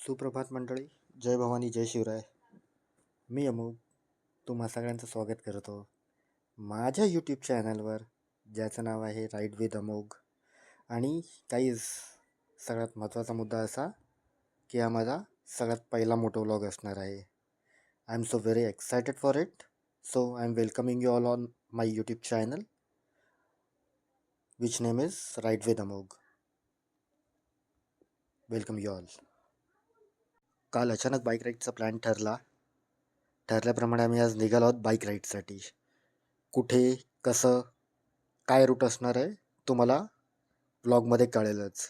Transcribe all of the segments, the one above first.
सुप्रभात मंडळी. जय भवानी, जय शिवराय. मी अमोघ तुम्हा सगळ्यांचं स्वागत करतो माझ्या यूट्यूब चॅनलवर, ज्याचं नाव आहे राईड विथ अमोघ. आणि काहीच सगळ्यात महत्त्वाचा मुद्दा असा की हा माझा सगळ्यात पहिला मोटो व्लॉग असणार आहे. I am so very excited for it. So I am welcoming you all on my YouTube channel which name is ride with Amogh. Welcome you all. काल अचानक बाईक राईडचा प्लॅन ठरल्याप्रमाणे आम्ही आज निघालो आहोत बाईक राईडसाठी. कुठे, कसं, काय रूट असणार आहे तुम्हाला व्लॉगमध्ये कळेलच.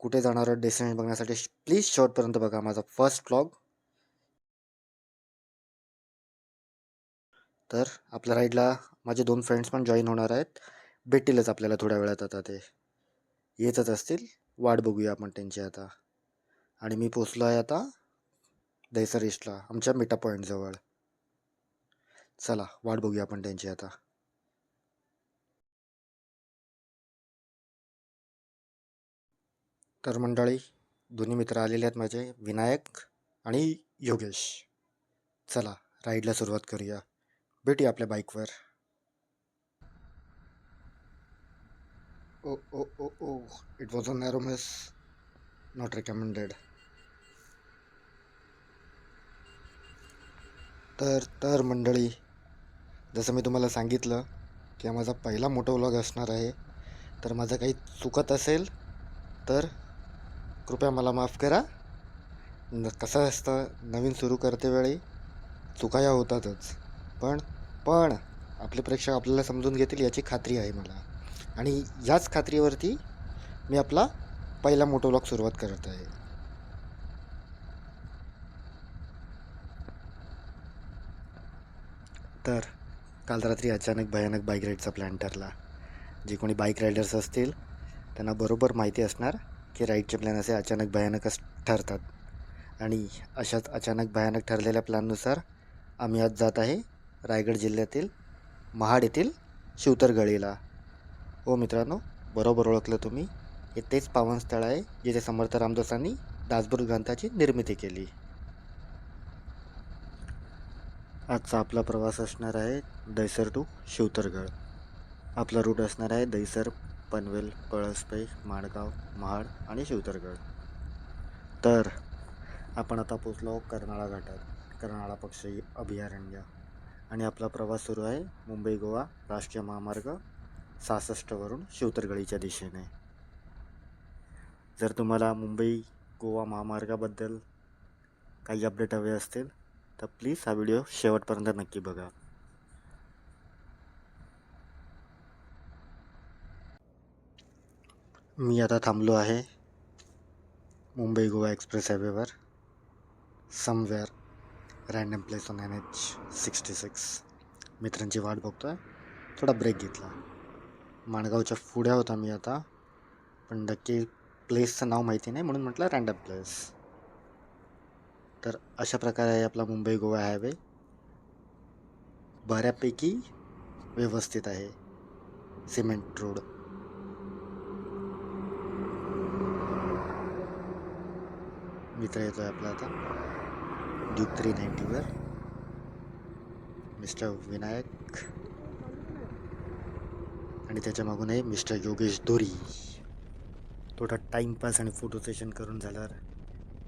कुठे जाणार आहोत डेस्टिनेशन बघण्यासाठी प्लीज शेवटपर्यंत बघा माझा फर्स्ट व्लॉग. तर आपल्या राईडला माझे 2 फ्रेंड्स पण जॉईन होणार आहेत. भेटतीलच आपल्याला थोड्या वेळात. आता ते येतच असतील, वाट बघूया आपण त्यांची आता. आणि मी पोचलो आहे आता दहिसर ईस्टला, आमच्या मीटा पॉईंटजवळ. चला वाट बघूया आपण त्यांची आता. तर मंडळी, दोन्ही मित्र आलेले आहेत माझे, विनायक आणि योगेश. चला राईडला सुरुवात करूया. भेटूया आपल्या बाईकवर. Oh oh oh oh it was a narrow miss, not recommended. तर मंडळी, जसं मी तुम्हाला सांगितलं की हा माझा पहिला मोठा व्लॉग असणार आहे. तर माझं काही चुकत असेल तर कृपया मला माफ करा. कसं असतं, नवीन सुरू करतेवेळी चुका या होतातच. पण आपले प्रेक्षक आपल्याला समजून घेतील याची खात्री आहे मला. आणि याच खात्रीवरती मी आपला पहिला मोटो व्लॉग सुरुवात करत आहे. तर काल रात्री अचानक भयानक बाईक राईडचा प्लॅन ठरला. जे कोणी बाईक रायडर्स असतील त्यांना बरोबर माहिती असणार की राईडचे प्लॅन असे अचानक भयानकच ठरतात. आणि अशाच अचानक भयानक ठरलेल्या प्लॅननुसार आम्ही आज जात आहे रायगड जिल्ह्यातील महाड येथील शिवतरगळीला. हो मित्रांनो, बरोबर ओळखलं तुम्ही. हे तेच पावनस्थळ आहे जिथे समर्थ रामदासांनी दासबोध ग्रंथाची निर्मिती केली. आजचा आपला प्रवास असणार आहे दहिसर टू शिवतरगड. आपला रूट असणार आहे दहिसर, पनवेल, पळसपै, माणगाव, महाड आणि शिवतरगड. तर आपण आता पोचलो कर्नाळा घाटात, कर्नाळा पक्षी अभयारण्य. आणि आपला प्रवास सुरू आहे मुंबई गोवा राष्ट्रीय महामार्ग 66वरून शिवतरगडीच्या दिशेने. जर तुम्हाला मुंबई गोवा महामार्गाबद्दल काही अपडेट हवे असतील तर प्लीज हा व्हिडिओ शेवटपर्यंत नक्की बघा. मी आता थांबलो आहे मुंबई गोवा एक्सप्रेस हायवेवर, somewhere random place on NH66. मित्रांची वाट बघतो आहे, थोडा ब्रेक घेतला. माणगावच्या पुढे होता मी आता, पण नक्की प्लेसचं नाव माहिती नाही म्हणून म्हटलं रँडम प्लेस. तर अशा प्रकारे आहे आपला मुंबई गोवा हायवे. बऱ्यापैकी व्यवस्थित आहे, सिमेंट रोड. मित्र येतो आहे आपला आता ड्यूक 390वर, मिस्टर विनायक, आणि त्याच्या मागून आहे मिस्टर योगेश धोरी. थोडा टाईमपास आणि फोटो सेशन करून झाल्यावर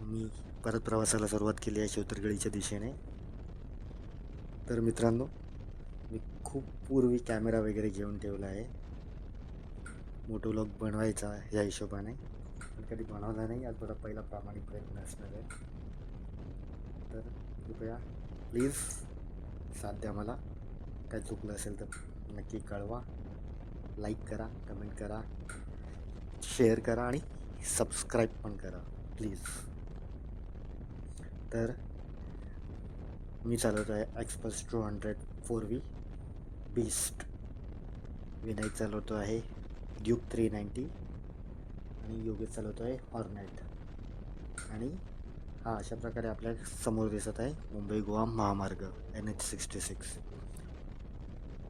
मी परत प्रवासाला सुरुवात केली आहे शिवतरगडीच्या दिशेने. तर मित्रांनो, मी खूप पूर्वी कॅमेरा वगैरे घेऊन ठेवला आहे मोटो व्लॉग बनवायचा या हिशोबाने, पण कधी बनवला नाही. आज थोडा पहिला प्रामाणिक प्रयत्न असणार आहे. तर कृपया प्लीज साथ द्या मला. काय चुकलं असेल तर नक्की कळवा. लाईक करा, कमेंट करा, शेअर करा आणि सबस्क्राईब पण करा प्लीज. तर मी चालवतो आहे एक्सप्रेस 200 4V बीस्ट. विनायक चालवतो आहे ड्यूक 390 आणि योगेश चालवतो आहे हॉर्नेट. आणि हा अशा प्रकारे आपल्या समोर दिसत आहे मुंबई गोवा महामार्ग NH66.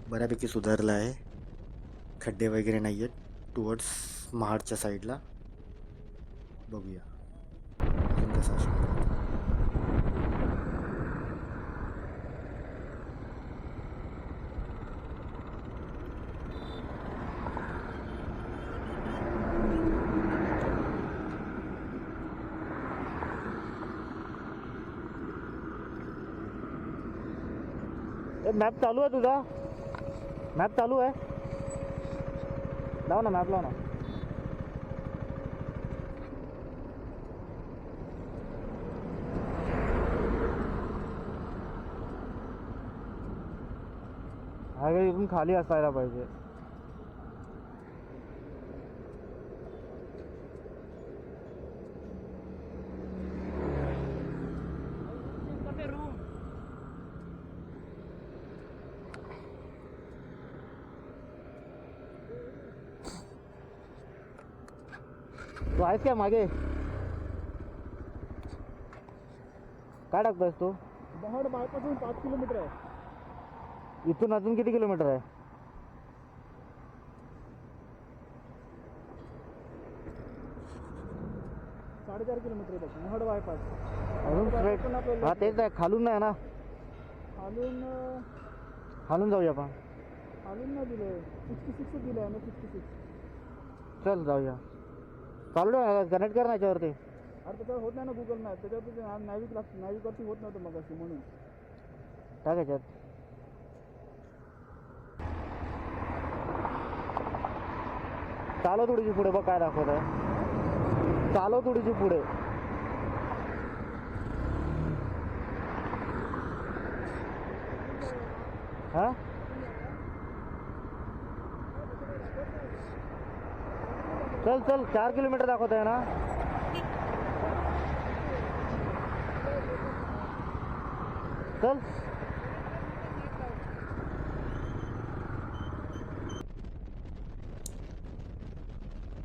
बऱ्यापैकी सुधारला आहे, खड्डे वगैरे नाही आहेत टुवर्ड्स महाडच्या साईडला. बघूया. असं असणार. मॅप चालू आहे तुझा? मॅप चालू आहे? लाव ना मॅप, लाव ना. हायवे इथून खाली असायला पाहिजे. तू आहेस काय मागे? काय टाकतोयस तू? महाड बायपासून 5 किलोमीटर आहे. इथून अजून किती किलोमीटर आहे? 4.5 किलोमीटर आहे बघ महाड बायपास. अजून स्ट्रेट? हा तेच आहे, खालून नाही ना? खालून खालून जाऊया आपण. खालून नाही दिलं, 66 दिलं आहे ना, 66. चल जाऊया. चालू कनेक्ट कर ना याच्यावरती. अरे त्याच्यावर होत नाही ना गुगल मॅप, त्याच्यावरती नाविकवरती होत नव्हतं मग अशी, म्हणून टाक याच्यात. चालव थोडीशी पुढे, बघ काय दाखवत आहे. चालव थोडीशी पुढे. हा चल चल, 4 किलोमीटर दाखवत आहे ना? चल.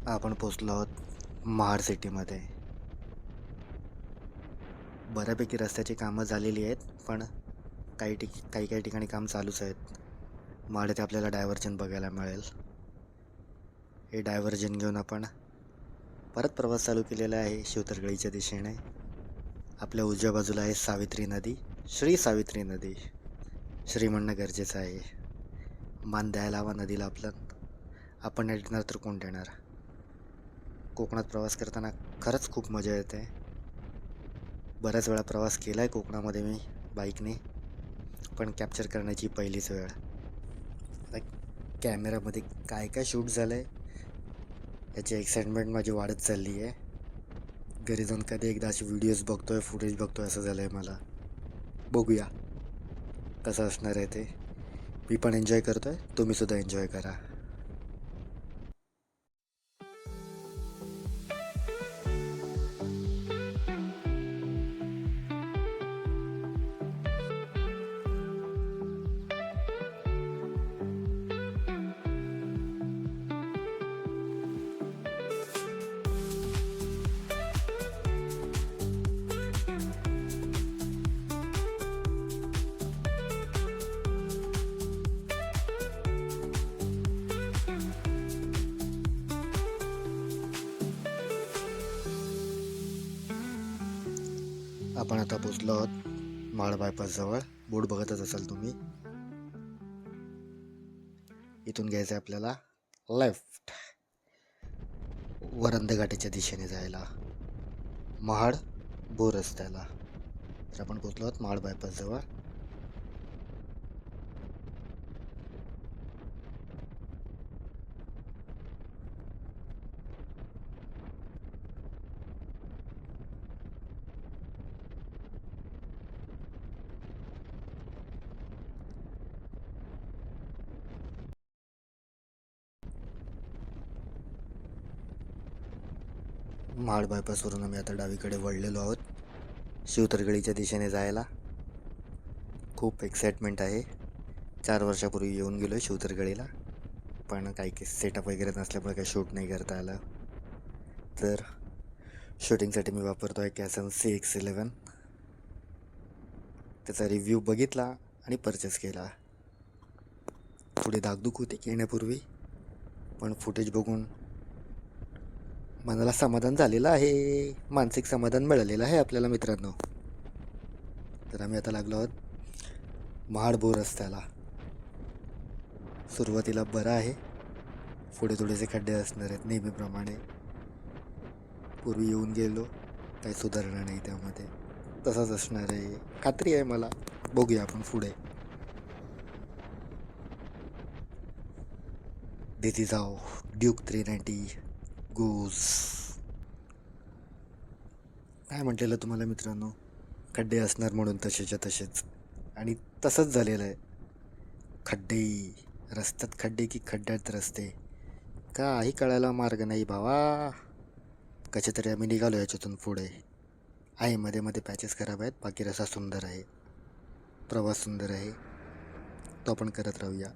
आपण पोचलो आहोत महाड सिटीमध्ये. बऱ्यापैकी रस्त्याची कामं झालेली आहेत, पण काही ठिकाणी काम चालूच आहेत. महाड आपल्याला डायव्हर्जन बघायला मिळेल. हे डायव्हर्जन घेऊन आपण परत प्रवास चालू केलेला आहे शिवतरगळीच्या दिशेने. आपल्या उजव्या बाजूला आहे सावित्री नदी, श्री सावित्री नदी. श्री म्हणणं गरजेचं आहे. मान द्यायला हवा नदीला. आपण नाही देणार तर कोण देणार? कोकणात प्रवास करताना खरंच खूप मजा येते. बऱ्याच वेळा प्रवास केला आहे कोकणामध्ये मी बाईकने, पण कॅप्चर करण्याची पहिलीच वेळ. कॅमेरामध्ये काय काय शूट झालं आहे याची एक्साइटमेंट माझी वाढत चालली आहे. घरी जाऊन कधी एकदा असे व्हिडिओज बघतोय, फुटेज बघतोय असं झालं आहे मला. बघूया कसं असणार आहे ते. मी पण एन्जॉय करतो आहे, तुम्हीसुद्धा एन्जॉय करा. आपण आता पोचलो आहोत महाड बायपास जवळ. बोर्ड बघतच असाल तुम्ही. इथून घ्यायचं आहे आपल्याला लेफ्ट, वरंदे घाटीच्या दिशेने जायला, महाड भोर रस्त्याला. तर आपण पोचलो आहोत महाड बायपास जवळ. महाड बायपासवरून आम्ही आता डावीकडे वळलेलो आहोत शिवतरगळीच्या दिशेने जायला. खूप एक्साइटमेंट आहे. 4 वर्षापूर्वी येऊन गेलो आहे शिवतरगळीला, पण काही सेटअप वगैरे नसल्यामुळे काही शूट नाही करता आलं. तर शूटिंगसाठी मी वापरतो आहे कॅसन CX11. त्याचा रिव्ह्यू बघितला आणि परचेस केला. थोडी धाकधूक होती येण्यापूर्वी, पण फुटेज बघून मनाला समाधान झालेलं आहे, मानसिक समाधान मिळालेलं आहे आपल्याला मित्रांनो. तर आम्ही आता लागलो आहोत महाडभोर रस्त्याला. सुरुवातीला बरं आहे, पुढे थोडेसे खड्डे असणार आहेत नेहमीप्रमाणे. पूर्वी येऊन गेलो, काही सुधारणा नाही त्यामध्ये, तसंच असणार आहे खात्री आहे मला. बघूया आपण पुढे. दिस इज हाऊ ड्यूक 390 गोज. काय म्हटलेलं तुम्हाला मित्रांनो, खड्डे असणार म्हणून तसेच्या तसेच, आणि तसंच झालेलं आहे. खड्डे, रस्त्यात खड्डे की खड्ड्यात रस्ते, काही कळायला मार्ग नाही भावा. कसे तरी आम्ही निघालो याच्यातून पुढे. आहे मध्ये मध्ये पॅचेस खराब आहेत, बाकी रस्ता सुंदर आहे, प्रवास सुंदर आहे, तो आपण करत राहूया.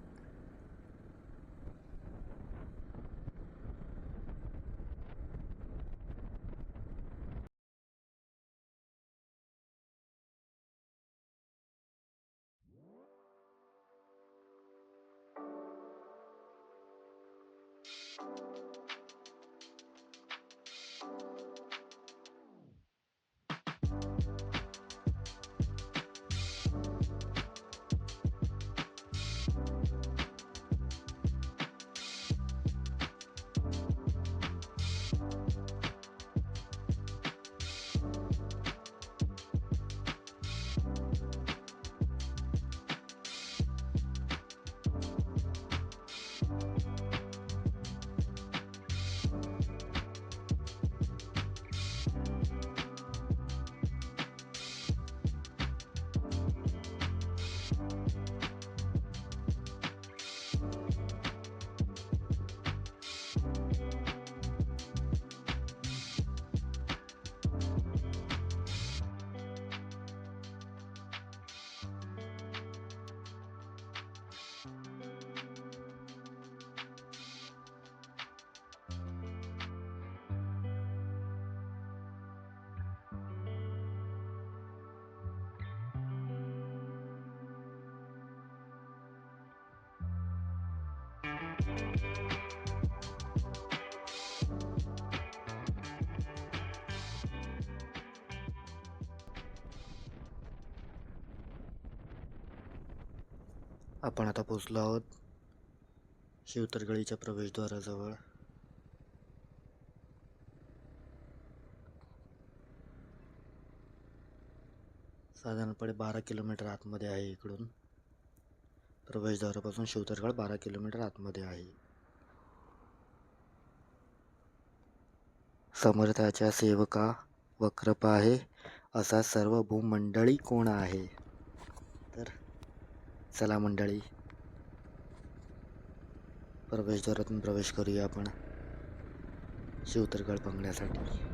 आपण आता पोचलो आहोत शिवतरगळीच्या प्रवेशद्वाराजवळ. साधारणपणे 12 किलोमीटर आतमध्ये आहे इकडून. प्रवेशद्वारापासून शिवतरगळ 12 किलोमीटर आतमध्ये आहे. समर्थाच्या सेवका वक्रपा आहे, असा सर्व भूमंडळी कोण आहे. तर चला मंडळी, प्रवेशद्वारातून प्रवेश करूया आपण शिवतरगळ बघण्यासाठी.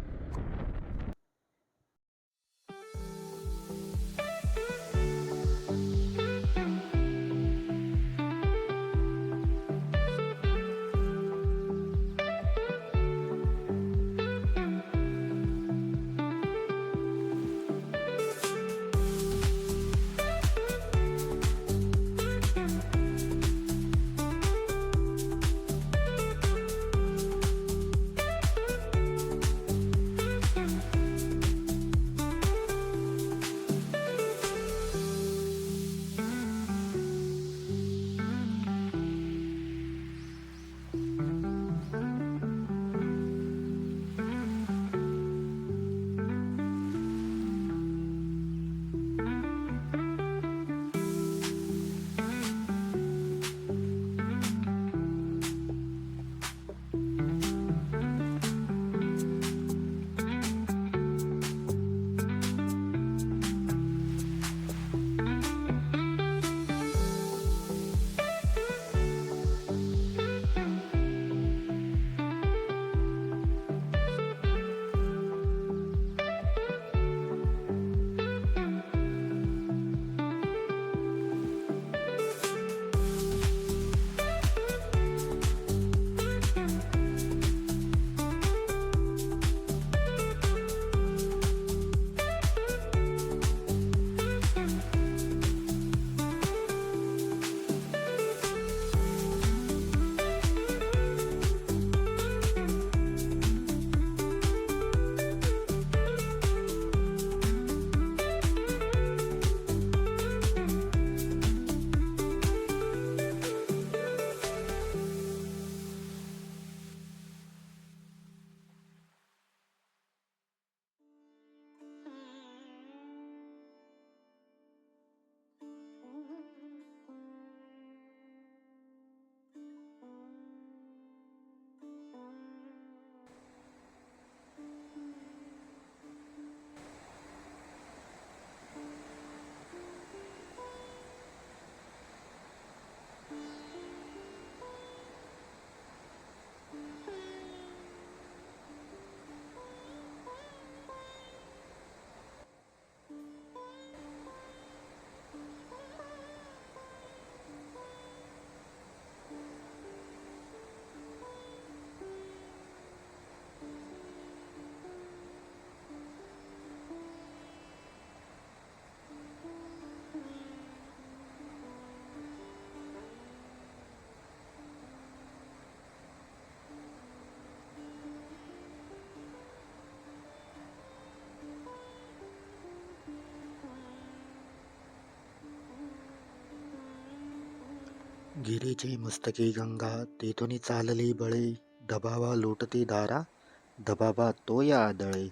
गिरीची मस्तकी गंगा तेथुनी चालली बळे, धबावा लोटती धारा, धबावा तो या आदळे.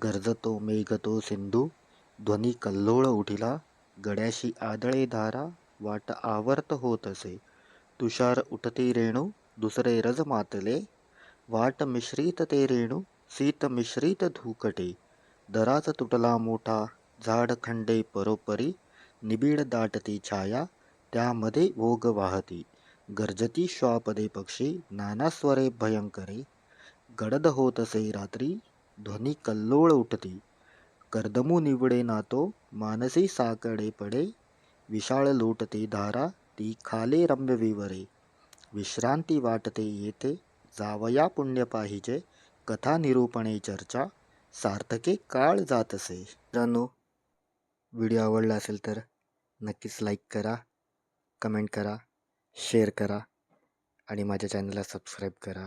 गरजतो मेघतो सिंधू, ध्वनी कल्लोळ उठिला, गड्याशी आदळे धारा, वाट आवर्त होत असे. तुषार उठती रेणू, दुसरे रज मातले, वाट मिश्रित ते रेणू, शीत मिश्रित धुकटे. दराच तुटला मोठा, झाड खंडे परोपरी, निबिड दाटती छाया, त्यामध्ये ओघ वाहती. गर्जती श्वापदे पक्षी, नानास्वरे भयंकरे, गडद होतसे रात्री, ध्वनी कल्लोळ उठती. कर्दमू निवडे नातो, मानसी साकडे पडे, विशाळ लोटते धारा, ती खाले रम्य विवरे. विश्रांती वाटते येथे, जावया पुण्य पाहिजे, कथा निरूपणे चर्चा, सार्थके काळ जातसे. मित्रांनो, व्हिडिओ आवडला असेल तर नक्कीच लाईक करा, कमेंट करा, शेअर करा आणि माझ्या चॅनलला सबस्क्राईब करा.